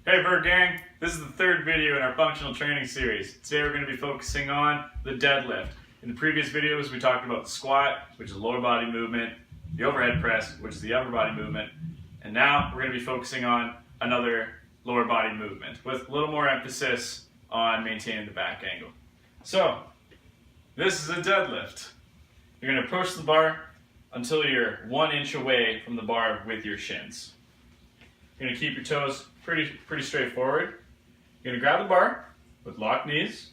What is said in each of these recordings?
Hey Bird Gang, this is the third video in our functional training series. Today we're going to be focusing on the deadlift. In the previous videos we talked about the squat, which is a lower body movement, the overhead press, which is the upper body movement, and now we're going to be focusing on another lower body movement with a little more emphasis on maintaining the back angle. So, this is a deadlift. You're going to approach the bar until you're 1 inch away from the bar with your shins. You're going to keep your toes pretty straightforward. You're going to grab the bar with locked knees,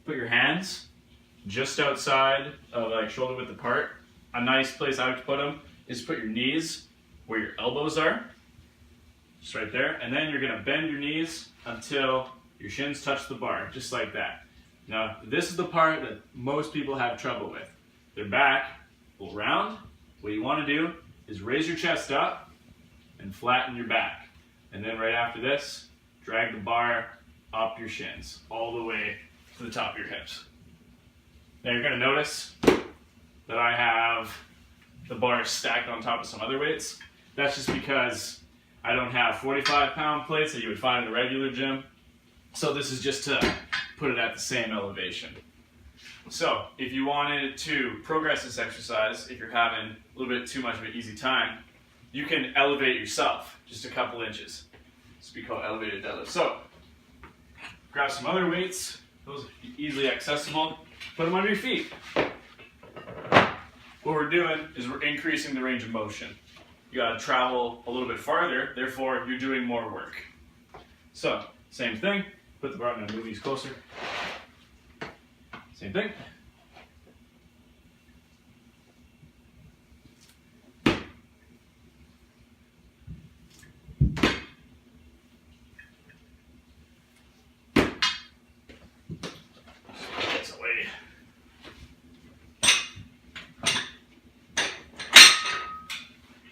put your hands just outside of like shoulder width apart. A nice place I like to put them is put your knees where your elbows are, just right there, and then you're going to bend your knees until your shins touch the bar, just like that. Now, this is the part that most people have trouble with. Their back will round. What you want to do is raise your chest up and flatten your back. And then right after this, drag the bar up your shins, all the way to the top of your hips. Now you're going to notice that I have the bar stacked on top of some other weights. That's just because I don't have 45-pound plates that you would find in the regular gym. So this is just to put it at the same elevation. So if you wanted to progress this exercise, if you're having a little bit too much of an easy time, you can elevate yourself just a couple inches. This would be called elevated deadlift. So, grab some other weights. Those are easily accessible. Put them under your feet. What we're doing is we're increasing the range of motion. You got to travel a little bit farther, therefore you're doing more work. So, same thing. Put the bar, I'm going to move these closer. Same thing.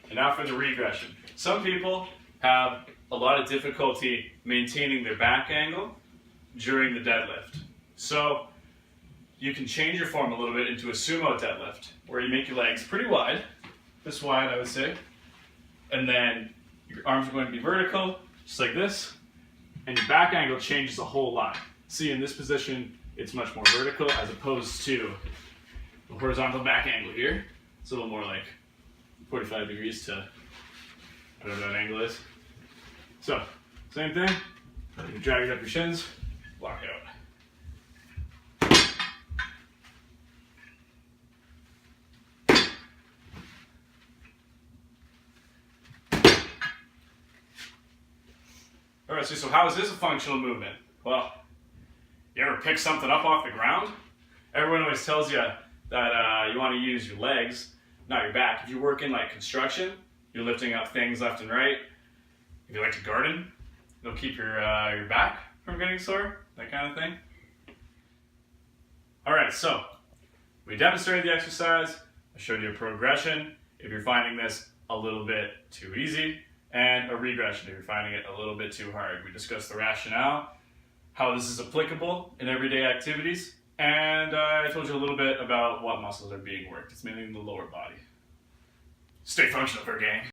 And now for the regression. Some people have a lot of difficulty maintaining their back angle during the deadlift. So you can change your form a little bit into a sumo deadlift, where you make your legs pretty wide, this wide I would say, and then your arms are going to be vertical, just like this, and your back angle changes a whole lot. See, in this position, it's much more vertical as opposed to the horizontal back angle here. It's a little more like 45 degrees to whatever that angle is. So, same thing. You drag it up your shins, lock out. Alright, so how is this a functional movement? Well, you ever pick something up off the ground? Everyone always tells you that you want to use your legs, not your back. If you work in like construction, you're lifting up things left and right. If you like to garden, it'll keep your back from getting sore, that kind of thing. Alright, so we demonstrated the exercise. I showed you a progression if you're finding this a little bit too easy, and a regression if you're finding it a little bit too hard. We discussed the rationale, how this is applicable in everyday activities, and I told you a little bit about what muscles are being worked. It's mainly in the lower body. Stay functional, Bird Gang.